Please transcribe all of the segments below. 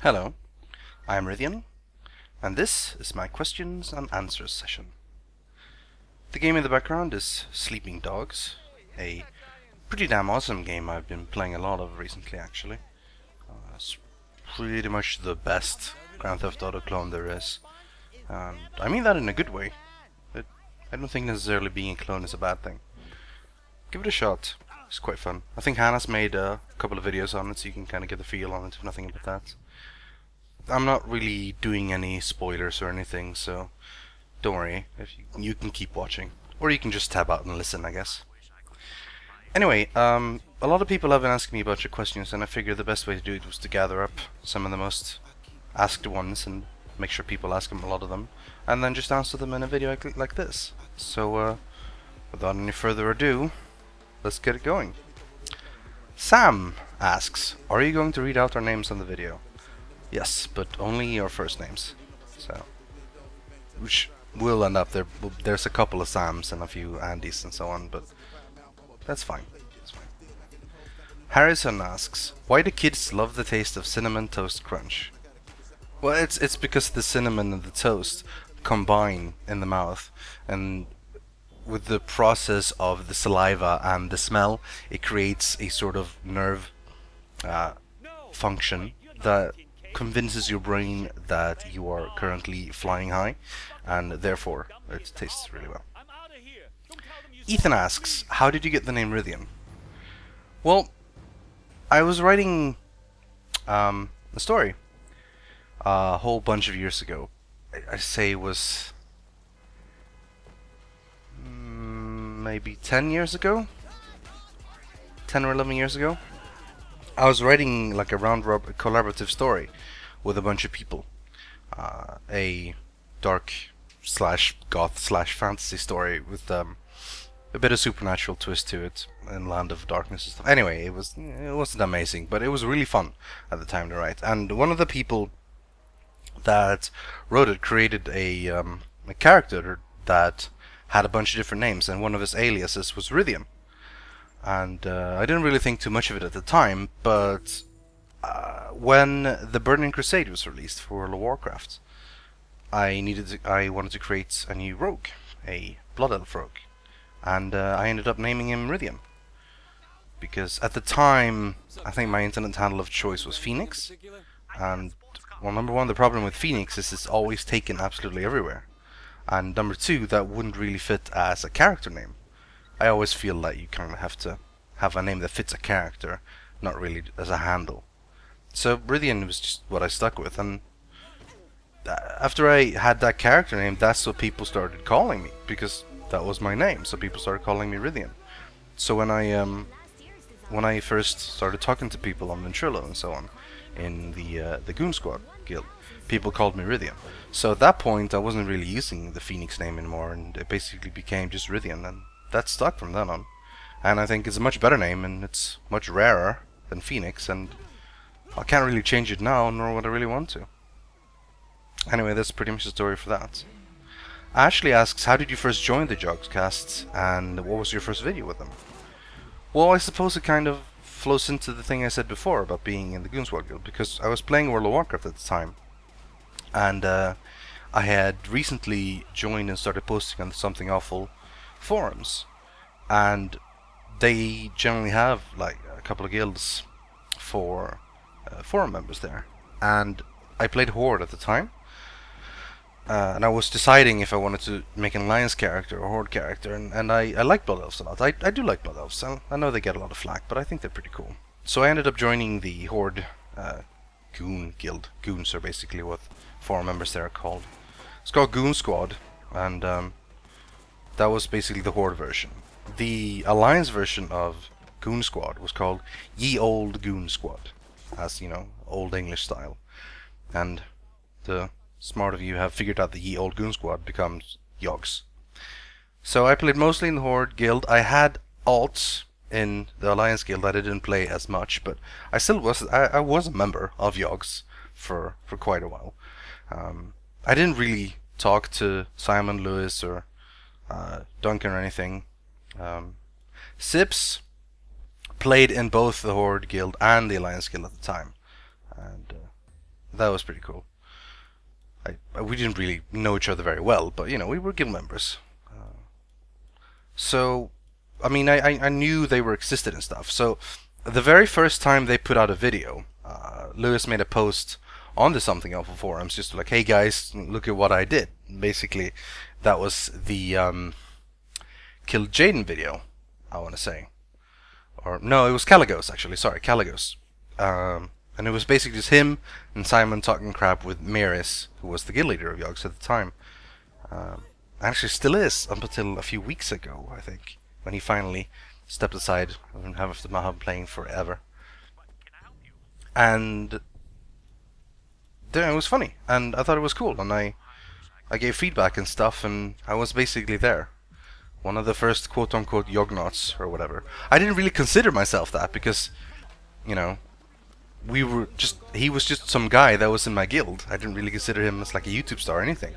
Hello, I am Rythian, and this is my questions and answers session. The game in the background is Sleeping Dogs, a pretty damn awesome game I've been playing a lot of recently actually. It's pretty much the best Grand Theft Auto clone there is, and I mean that in a good way. I don't think necessarily being a clone is a bad thing. Give it a shot, it's quite fun. I think Hannah's made a couple of videos on it so you can kind of get the feel on it if nothing but that. I'm not really doing any spoilers or anything, so don't worry. If you can keep watching, or you can just tab out and listen, I guess. Anyway, a lot of people have been asking me about your questions, and I figured the best way to do it was to gather up some of the most asked ones and make sure people ask them a lot of them, and then just answer them in a video like this. So, without any further ado, let's get it going. Sam asks, are you going to read out our names on the video? Yes, but only your first names. So, which will end up there. There's a couple of Sams and a few Andys and so on, but that's fine. That's fine. Harrison asks, why do kids love the taste of cinnamon toast crunch? Well, it's because the cinnamon and the toast combine in the mouth, and with the process of the saliva and the smell, it creates a sort of nerve function that convinces your brain that you are currently flying high, and therefore it tastes really well. Ethan asks, how did you get the name Rythian? Well, I was writing a story a whole bunch of years ago. I say it was maybe 10 years ago? 10 or 11 years ago? I was writing like a collaborative story with a bunch of people. A dark slash goth slash fantasy story with a bit of supernatural twist to it and Land of Darkness and stuff. Anyway, it wasn't amazing, but it was really fun at the time to write. And one of the people that wrote it created a character that had a bunch of different names, and one of his aliases was Rythian. And I didn't really think too much of it at the time, but when the Burning Crusade was released for World of Warcraft, I wanted to create a new rogue, a Blood Elf rogue, and I ended up naming him Rythian. Because at the time, I think my internet handle of choice was Phoenix, and well, number one, the problem with Phoenix is it's always taken absolutely everywhere, and number two, that wouldn't really fit as a character name. I always feel like you kind of have to have a name that fits a character, not really as a handle. So Rythian was just what I stuck with, and after I had that character name, that's what people started calling me, because that was my name, so people started calling me Rythian. So when I first started talking to people on Ventrilo and so on, in the Goon Squad guild, people called me Rythian. So at that point, I wasn't really using the Phoenix name anymore, and it basically became just Rythian, and that stuck from then on. And I think it's a much better name, and it's much rarer than Phoenix, and I can't really change it now, nor would I really want to. Anyway, that's pretty much the story for that. Ashley asks, how did you first join the Yogscast, and what was your first video with them? Well, I suppose it kind of flows into the thing I said before about being in the Goon Squad guild, because I was playing World of Warcraft at the time, and I had recently joined and started posting on the Something Awful forums, and they generally have like a couple of guilds for forum members there, and I played Horde at the time, and I was deciding if I wanted to make an Alliance character or Horde character, and I like Blood Elves a lot. I do like Blood Elves. I know they get a lot of flack, but I think they're pretty cool. So I ended up joining the Horde Goon guild. Goons are basically what forum members there are called. It's called Goon Squad, and that was basically the Horde version. The Alliance version of Goon Squad was called Ye Old Goon Squad, as you know, old English style. And the smart of you have figured out that Ye Old Goon Squad becomes Yogs. So I played mostly in the Horde guild. I had alts in the Alliance guild. I didn't play as much, but I still was. I was a member of Yogs for quite a while. I didn't really talk to Simon, Lewis, or Duncan or anything. Sips played in both the Horde guild and the Alliance guild at the time, and that was pretty cool. We didn't really know each other very well, but we were guild members. So, I mean, I knew they were existed and stuff. So, the very first time they put out a video, Lewis made a post on the Something Awful forums, just like, "Hey guys, look at what I did." Basically, that was the Kill Jaden video, I want to say. Or no, it was Caligos actually. Sorry, Caligos. And it was basically just him and Simon talking crap with Miris, who was the guild leader of Yogs at the time. Actually, still is up until a few weeks ago, I think, when he finally stepped aside and have been playing forever. And it was funny, and I thought it was cool, and I gave feedback and stuff, and I was basically there. One of the first quote-unquote Yognauts, or whatever. I didn't really consider myself that, because, he was just some guy that was in my guild. I didn't really consider him as like a YouTube star or anything.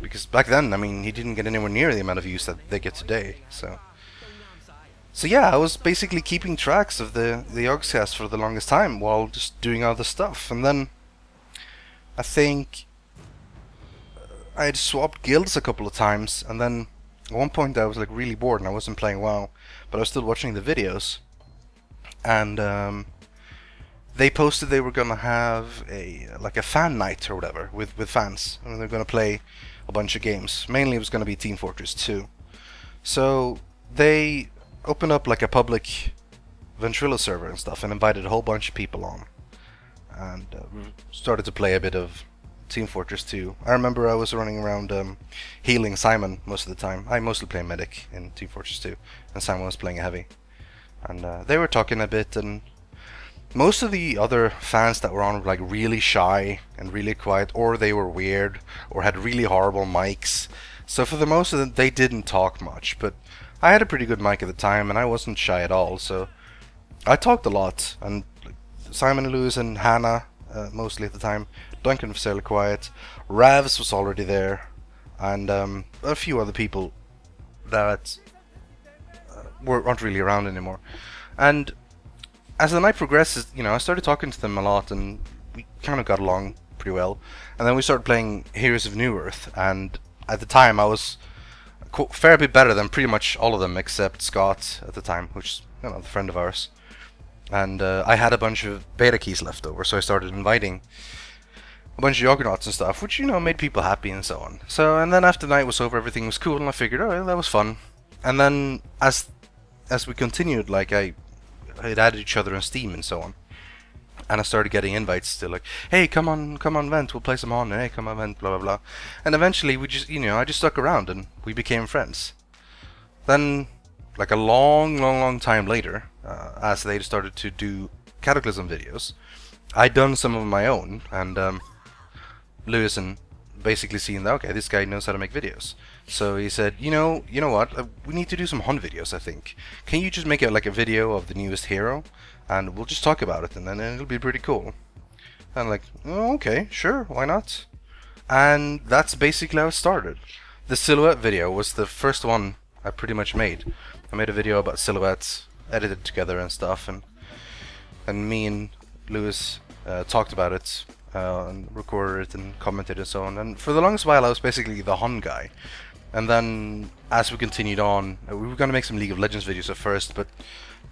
Because back then, I mean, he didn't get anywhere near the amount of views that they get today, so yeah, I was basically keeping tracks of the Yogscast for the longest time, while just doing other stuff, and then I think I had swapped guilds a couple of times, and then at one point I was like really bored and I wasn't playing WoW, but I was still watching the videos, and they posted they were gonna have a fan night or whatever with fans, and they're gonna play a bunch of games. Mainly it was gonna be Team Fortress 2. So they opened up like a public Ventrilo server and stuff, and invited a whole bunch of people on, and started to play a bit of Team Fortress 2. I remember I was running around healing Simon most of the time. I mostly play medic in Team Fortress 2, and Simon was playing a heavy. And they were talking a bit, and most of the other fans that were on were like really shy and really quiet, or they were weird, or had really horrible mics. So for the most of them, they didn't talk much, but I had a pretty good mic at the time, and I wasn't shy at all, so I talked a lot. And Simon and Lewis and Hannah, mostly at the time. Duncan was fairly quiet. Ravs was already there, and a few other people that aren't really around anymore. And as the night progresses, I started talking to them a lot, and we kind of got along pretty well. And then we started playing Heroes of New Earth, and at the time I was a fair bit better than pretty much all of them except Scott at the time, which is a friend of ours. And I had a bunch of beta keys left over, so I started inviting a bunch of Yognauts and stuff, which made people happy and so on. So, and then after the night was over, everything was cool, and I figured, oh, that was fun. And then as we continued, like I had added each other on Steam and so on, and I started getting invites to like, hey, come on, Vent, we'll play some on. Hey, come on, Vent, blah blah blah. And eventually we just, I just stuck around and we became friends. Then, like a long time later, as they started to do Cataclysm videos, I'd done some of my own, and Lewis and basically seeing that, okay, this guy knows how to make videos. So he said, you know what, we need to do some hunt videos, I think. Can you just make like a video of the newest hero, and we'll just talk about it, and then it'll be pretty cool. And I'm like, oh, okay, sure, why not? And that's basically how it started. The silhouette video was the first one I pretty much made. I made a video about silhouettes, edited together and stuff, and me and Lewis talked about it, and recorded it and commented and so on. And for the longest while I was basically the Hun guy. And then as we continued on, we were going to make some League of Legends videos at first, but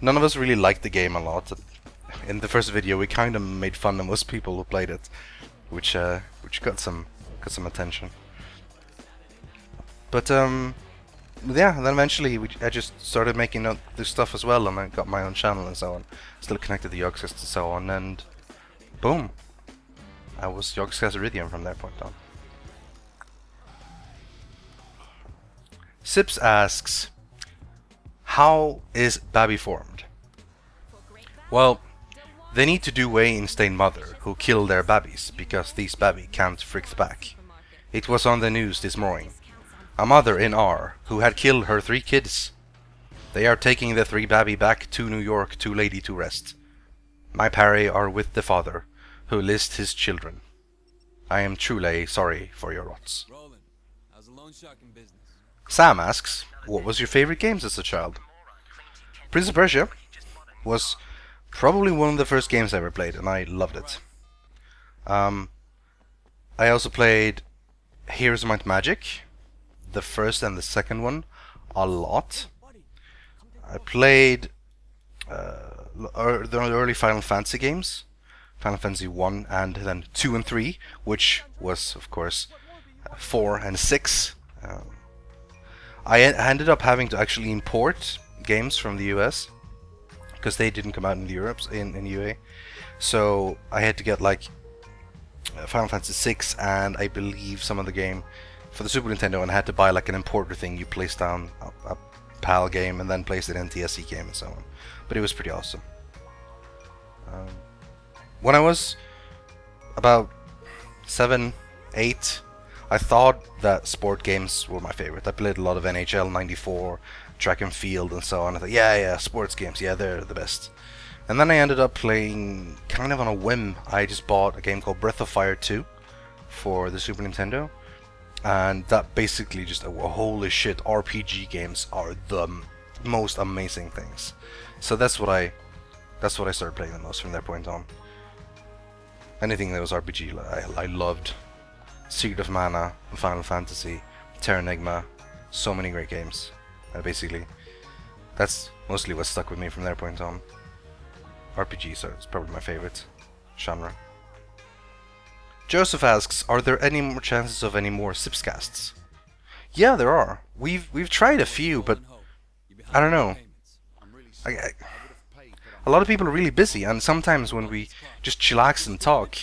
none of us really liked the game a lot. In the first video we kind of made fun of most people who played it, which got some attention. But yeah, then eventually I just started making this stuff as well, and I got my own channel and so on. Still connected to Yogscast and so on, and boom, I was Yogscast Rythian from that point on. Sips asks, how is Babby formed? Well, they need to do away Insane Mother, who killed their babbies, because these babby can't frick back. It was on the news this morning. A mother in R, who had killed her 3 kids. They are taking the 3 babby back to New York to lady to rest. My parry are with the father, who list his children. I am truly sorry for your rots. Sam asks, what was your favorite games as a child? Prince of Persia was probably one of the first games I ever played, and I loved it. I also played Heroes of Might and Magic, the first and the second one, a lot. I played the early Final Fantasy games, Final Fantasy 1 and then 2 and 3, which was, of course, 4 and 6. I ended up having to actually import games from the US because they didn't come out in Europe, in UA. So I had to get like Final Fantasy 6 and I believe some of the game for the Super Nintendo, and I had to buy like an importer thing. You place down a PAL game and then place it in TSC game and so on. But it was pretty awesome. When I was about 7, 8, I thought that sport games were my favorite. I played a lot of NHL 94, track and field and so on. I thought, yeah, sports games, yeah, they're the best. And then I ended up playing, kind of on a whim, I just bought a game called Breath of Fire 2 for the Super Nintendo. And that basically just, holy shit, RPG games are the most amazing things. So that's what I started playing the most from that point on. Anything that was RPG, I loved. Secret of Mana, Final Fantasy, Terra Nigma, so many great games. Basically, that's mostly what stuck with me from that point on. RPGs are probably my favorite genre. Joseph asks, are there any more chances of any more Sipscasts? Yeah, there are. We've tried a few, but I don't know. A lot of people are really busy, and sometimes when we just chillax and talk,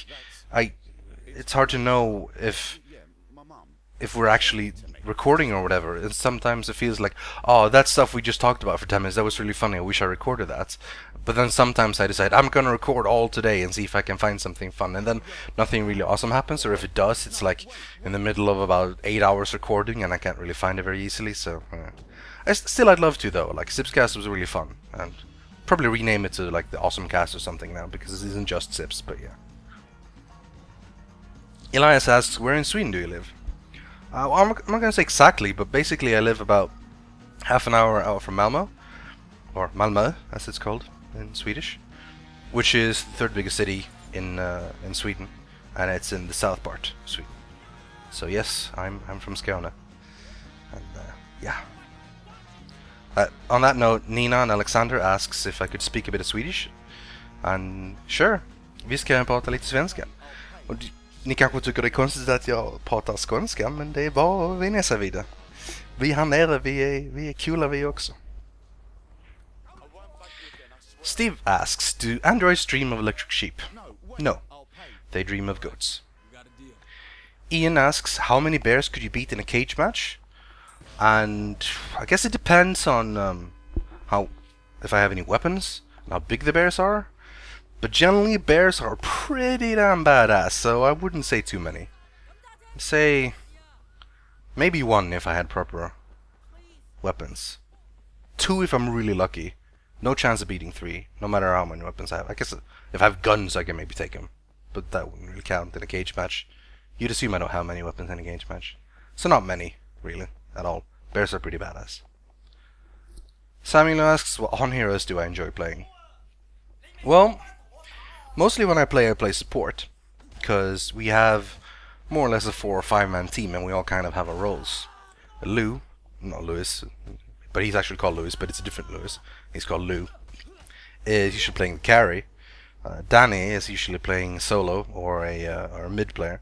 it's hard to know if we're actually recording or whatever. And sometimes it feels like, oh, that stuff we just talked about for 10 minutes, that was really funny, I wish I recorded that. But then sometimes I decide I'm gonna record all today and see if I can find something fun, and then nothing really awesome happens, or if it does, it's like in the middle of about 8 hours recording and I can't really find it very easily. So I'd love to though. Like Sipscast was really fun, and probably rename it to like the Awesome Cast or something now, because it isn't just Sips. But yeah. Elias asks, where in Sweden do you live? Well, I'm not gonna say exactly, but basically I live about half an hour out from Malmo, or Malmö as it's called in Swedish, which is the third biggest city in Sweden, and it's in the south part of Sweden. So yes, I'm from Skåne, and yeah. On that note, Nina and Alexander asks if I could speak a bit of Swedish, and sure, vi ska prata lite svenska. Och ni kanske tycker det är konstigt att jag pratar skånska, men det är bara att vänja sig vid det. Vi här nere, vi är coola vi också. Steve asks, do androids dream of electric sheep? No, they dream of goats. Ian asks, how many bears could you beat in a cage match? And I guess it depends on if I have any weapons and how big the bears are. But generally bears are pretty damn badass, so I wouldn't say too many. I'd say maybe 1 if I had proper weapons. 2 if I'm really lucky. No chance of beating 3, no matter how many weapons I have. I guess if I have guns I can maybe take them, but that wouldn't really count in a cage match. You'd assume I don't have many weapons in a cage match. So not many, really, at all. Bears are pretty badass. Samuel asks, what on heroes do I enjoy playing? Well, mostly when I play support, because we have more or less a 4 or 5 man team and we all kind of have our roles. Lou, not Lewis, but he's actually called Lewis, but it's a different Lewis. He's called Lou. Is usually playing the carry. Danny is usually playing solo or a mid player.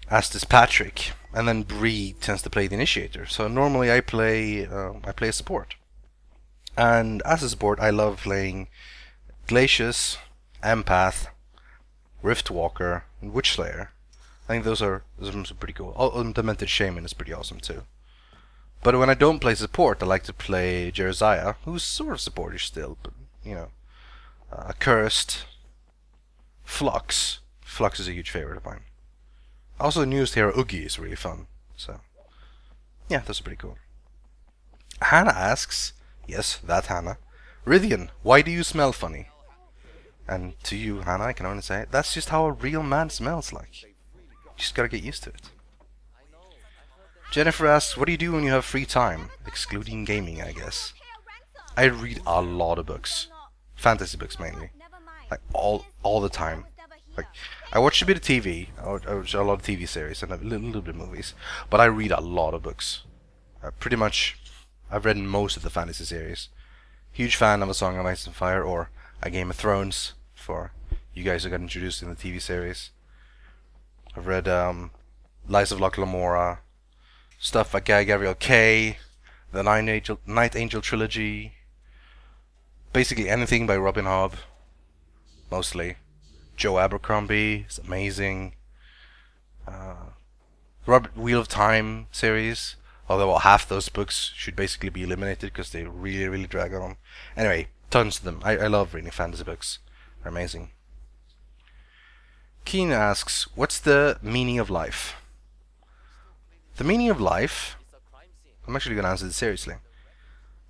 As does Patrick, and then Bree tends to play the initiator. So normally I play a support. And as a support, I love playing Glacius, Empath, Riftwalker, and Witchslayer. I think those are pretty cool. Demented Shaman is pretty awesome too. But when I don't play support, I like to play Jeremiah, who's sort of supportish still, but you know, Accursed, Flux. Flux is a huge favorite of mine. Also, the newest hero Oogie is really fun. So, yeah, those are pretty cool. Hannah asks, yes, that Hannah, Rythian, why do you smell funny? And to you, Hannah, I can only say, that's just how a real man smells like. You just gotta get used to it. Jennifer asks, what do you do when you have free time? Excluding gaming, I guess. I read a lot of books. Fantasy books, mainly. Like, all the time. Like, I watch a bit of TV. I watch a lot of TV series and a little bit of movies, but I read a lot of books. Pretty much, I've read most of the fantasy series. Huge fan of A Song of Ice and Fire or A Game of Thrones for you guys who got introduced in the TV series. I've read Lies of Locke Lamora, stuff by Guy Gabriel Kay, the Night Angel trilogy, basically anything by Robin Hobb, mostly. Joe Abercrombie is amazing. Robert Wheel of Time series, although half those books should basically be eliminated because they really drag on. Anyway, tons of them. I love reading fantasy books. They're amazing. Keen asks, what's the meaning of life? The meaning of life, I'm actually going to answer this seriously,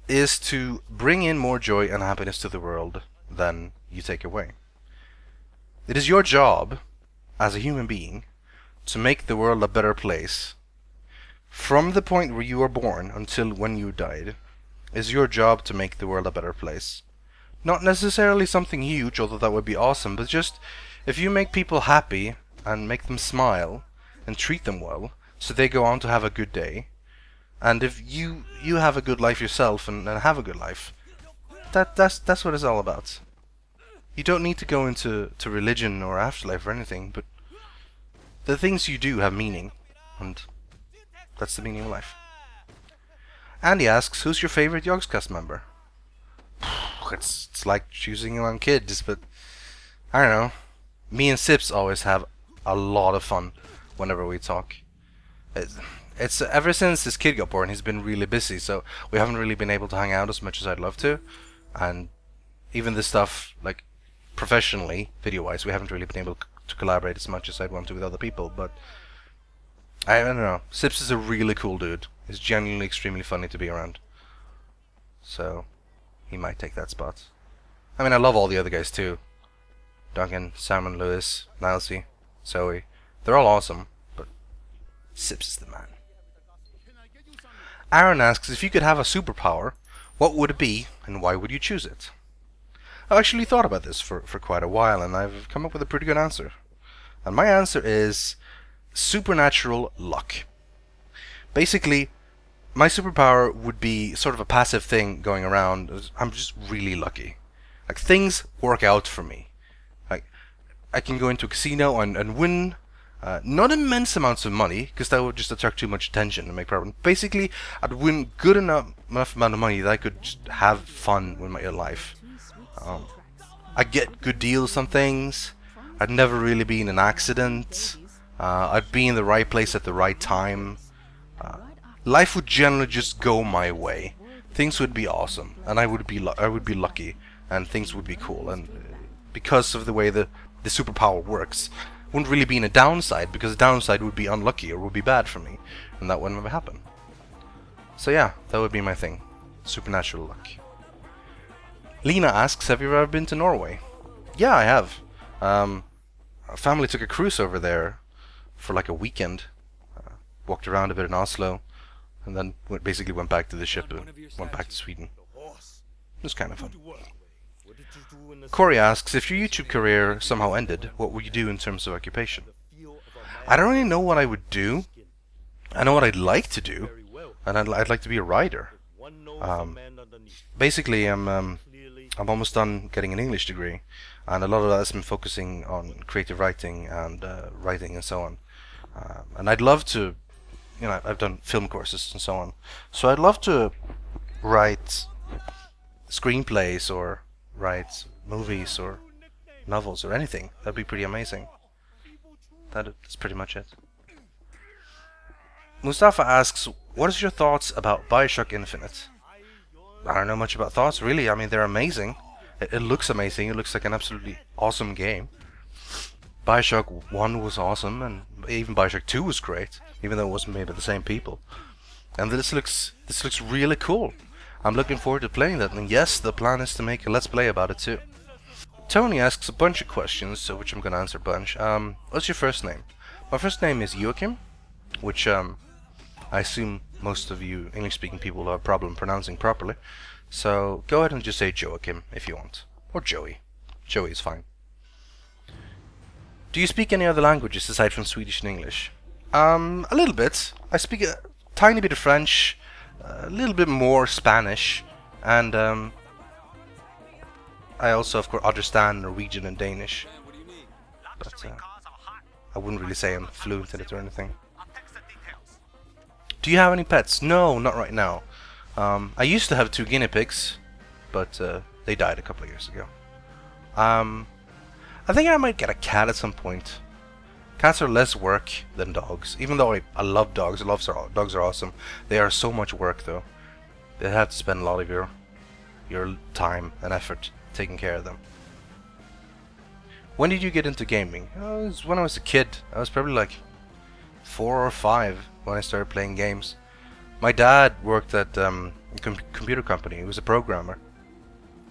is to bring in more joy and happiness to the world than you take away. It is your job, as a human being, to make the world a better place. From the point where you were born until when you died, is your job to make the world a better place. Not necessarily something huge, although that would be awesome, but just if you make people happy and make them smile and treat them well, so they go on to have a good day, and if you have a good life yourself and have a good life, that's what it's all about. You don't need to go into religion or afterlife or anything, but the things you do have meaning, and that's the meaning of life. Andy asks, who's your favorite Yogscast member? It's like choosing among kids, but I don't know. Me and Sips always have a lot of fun whenever we talk. It's ever since this kid got born, he's been really busy, so we haven't really been able to hang out as much as I'd love to, and even this stuff, like professionally, video-wise, we haven't really been able to collaborate as much as I'd want to with other people, but I don't know. Sips is a really cool dude. He's genuinely extremely funny to be around. So, he might take that spot. I mean, I love all the other guys too. Duncan, Simon Lewis, Nilesy, Zoe. They're all awesome, but Sips is the man. Aaron asks, if you could have a superpower, what would it be, and why would you choose it? I've actually thought about this for quite a while, and I've come up with a pretty good answer. And my answer is supernatural luck. Basically, my superpower would be sort of a passive thing going around. I'm just really lucky. Like, things work out for me. Like, I can go into a casino and win not immense amounts of money, because that would just attract too much attention and make problems. Basically, I'd win good enough amount of money that I could just have fun with my life. I'd get good deals on things. I'd never really be in an accident. I'd be in the right place at the right time. Life would generally just go my way. Things would be awesome, and I would be lucky, and things would be cool. And because of the way the superpower works, wouldn't really be in a downside, because the downside would be unlucky or would be bad for me, and that wouldn't ever happen. So yeah, that would be my thing. Supernatural luck. Lena asks, have you ever been to Norway? Yeah, I have. Our family took a cruise over there for like a weekend. Walked around a bit in Oslo, and then basically went back to the ship and went back to Sweden. It was kind of fun. Corey asks, if your YouTube career somehow ended, what would you do in terms of occupation? I don't really know what I would do. I know what I'd like to do, and I'd like to be a writer. Basically, I'm almost done getting an English degree, and a lot of that has been focusing on creative writing and writing and so on. And I'd love to, you know, I've done film courses and so on, so I'd love to write screenplays or write movies or novels or anything. That'd be pretty amazing. That's pretty much it. Mustafa asks, what is your thoughts about Bioshock Infinite? I don't know much about thoughts, really. I mean, they're amazing. It looks amazing. It looks like an absolutely awesome game. Bioshock 1 was awesome, and even Bioshock 2 was great, even though it wasn't made by the same people. And this looks really cool. I'm looking forward to playing that, and yes, the plan is to make a Let's Play about it too. Tony asks a bunch of questions, so which I'm gonna answer a bunch. What's your first name? My first name is Joachim, which I assume most of you English-speaking people have a problem pronouncing properly. So go ahead and just say Joachim if you want, or Joey. Joey is fine. Do you speak any other languages aside from Swedish and English? A little bit. I speak a tiny bit of French, a little bit more Spanish, and I also, of course, understand Norwegian and Danish. But I wouldn't really say I'm fluent in it or anything. Do you have any pets? No, not right now. I used to have 2 guinea pigs, but they died a couple of years ago. I think I might get a cat at some point. Cats are less work than dogs, even though I love dogs. Dogs are awesome. They are so much work though. You have to spend a lot of your time and effort taking care of them. When did you get into gaming? It was when I was a kid. I was probably like 4 or 5 when I started playing games. My dad worked at a computer company. He was a programmer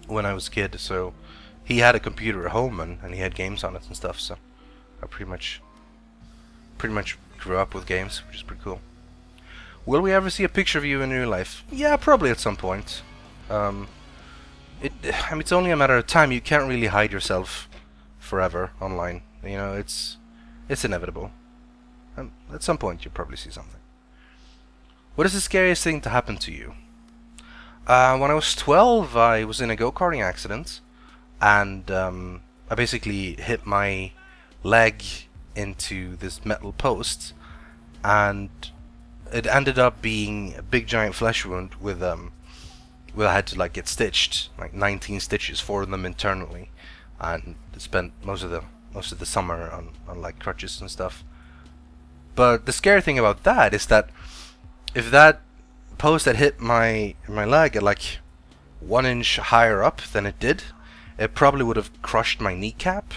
when I was a kid, so he had a computer at home and he had games on it and stuff. So I pretty much grew up with games, which is pretty cool. Will we ever see a picture of you in real life? Yeah, probably at some point. I mean, it's only a matter of time. You can't really hide yourself forever online. You know, it's inevitable. At some point, you'll probably see something. What is the scariest thing to happen to you? When I was 12, I was in a go-karting accident, and I basically hit my leg into this metal post, and it ended up being a big giant flesh wound with I had to like get stitched, like 19 stitches, 4 of them internally, and spent most of the summer on like crutches and stuff. But the scary thing about that is that if that post had hit my leg at like 1 inch higher up than it did, it probably would have crushed my kneecap,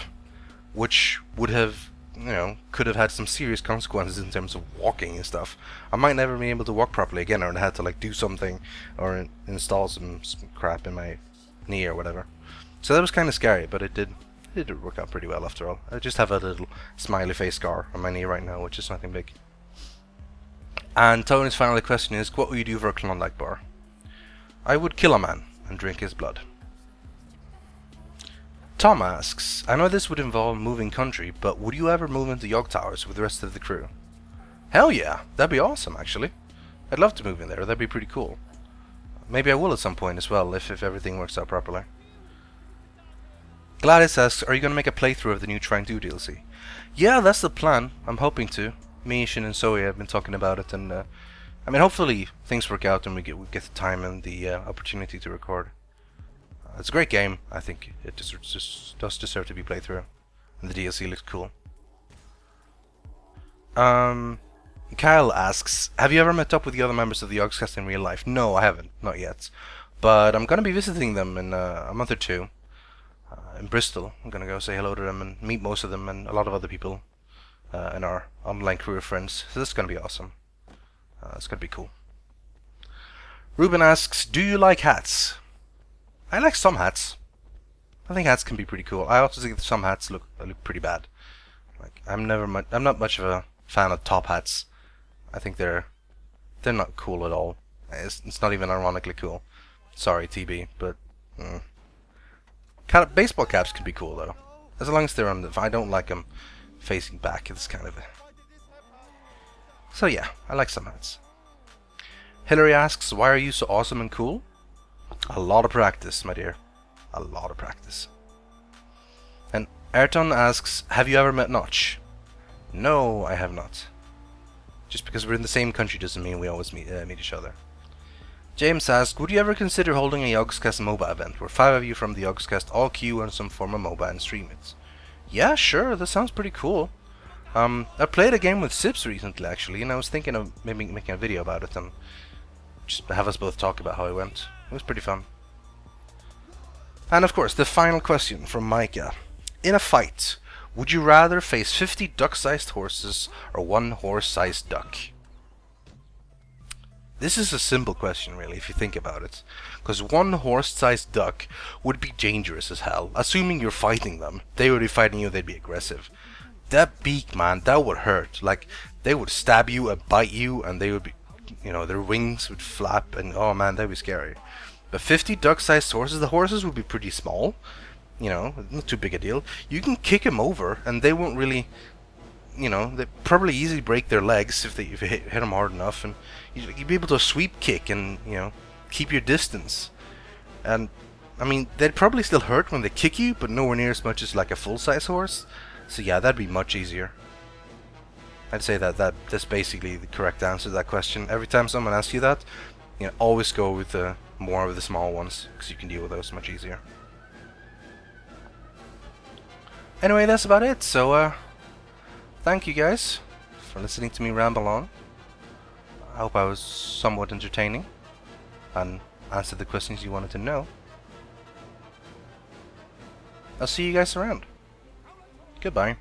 which would have, you know, could have had some serious consequences in terms of walking and stuff. I might never be able to walk properly again, or I had to like do something or install some crap in my knee or whatever. So that was kind of scary, but it did work out pretty well after all. I just have a little smiley face scar on my knee right now, which is nothing big. And Tony's final question is, what would you do for a Klondike bar? I would kill a man and drink his blood. Tom asks, I know this would involve moving country, but would you ever move into Yog Towers with the rest of the crew? Hell yeah, that'd be awesome actually. I'd love to move in there, that'd be pretty cool. Maybe I will at some point as well, if everything works out properly. Gladys asks, are you going to make a playthrough of the new Trying 2 DLC? Yeah, that's the plan. I'm hoping to. Me, Shin, and Zoe have been talking about it, and I mean, hopefully things work out and we get the time and the opportunity to record. It's a great game. I think it does deserve to be played through, and the DLC looks cool. Kyle asks, have you ever met up with the other members of the Yogscast in real life? No, I haven't, not yet. But I'm gonna be visiting them in a month or two in Bristol. I'm gonna go say hello to them and meet most of them and a lot of other people in our online crew of friends. So this is gonna be awesome. It's gonna be cool. Ruben asks, do you like hats? I like some hats. I think hats can be pretty cool. I also think some hats look pretty bad. Like I'm not much of a fan of top hats. I think they're not cool at all. It's not even ironically cool. Sorry, TB, but baseball caps can be cool though, as long as they're on the. I don't like them facing back. It's kind of a. So yeah, I like some hats. Hillary asks, why are you so awesome and cool? A lot of practice, my dear. A lot of practice. And Ayrton asks, have you ever met Notch? No, I have not. Just because we're in the same country doesn't mean we always meet each other. James asks, would you ever consider holding a Yogscast MOBA event where 5 of you from the Yogscast all queue on some form of MOBA and stream it? Yeah, sure, that sounds pretty cool. I played a game with Sips recently actually, and I was thinking of maybe making a video about it and just have us both talk about how it went. It was pretty fun. And of course, the final question from Micah. In a fight, would you rather face 50 duck-sized horses or 1 horse-sized duck? This is a simple question really, if you think about it. Because 1 horse-sized duck would be dangerous as hell. Assuming you're fighting them. They would be fighting you, they'd be aggressive. That beak, man, that would hurt. Like, they would stab you and bite you, and they would be, you know, their wings would flap, and oh man, that'd be scary. But 50 duck-sized horses, the horses would be pretty small, You know, not too big a deal. You can kick them over, and they won't really, you know, they probably easily break their legs if you hit them hard enough, and you'd be able to sweep kick and, you know, keep your distance. And I mean, they'd probably still hurt when they kick you, but nowhere near as much as like a full-size horse. So yeah, that'd be much easier. I'd say that's basically the correct answer to that question. Every time someone asks you that, you know, always go with the more of the small ones, because you can deal with those much easier. Anyway, that's about it. So thank you guys for listening to me ramble on. I hope I was somewhat entertaining and answered the questions you wanted to know. I'll see you guys around. Goodbye.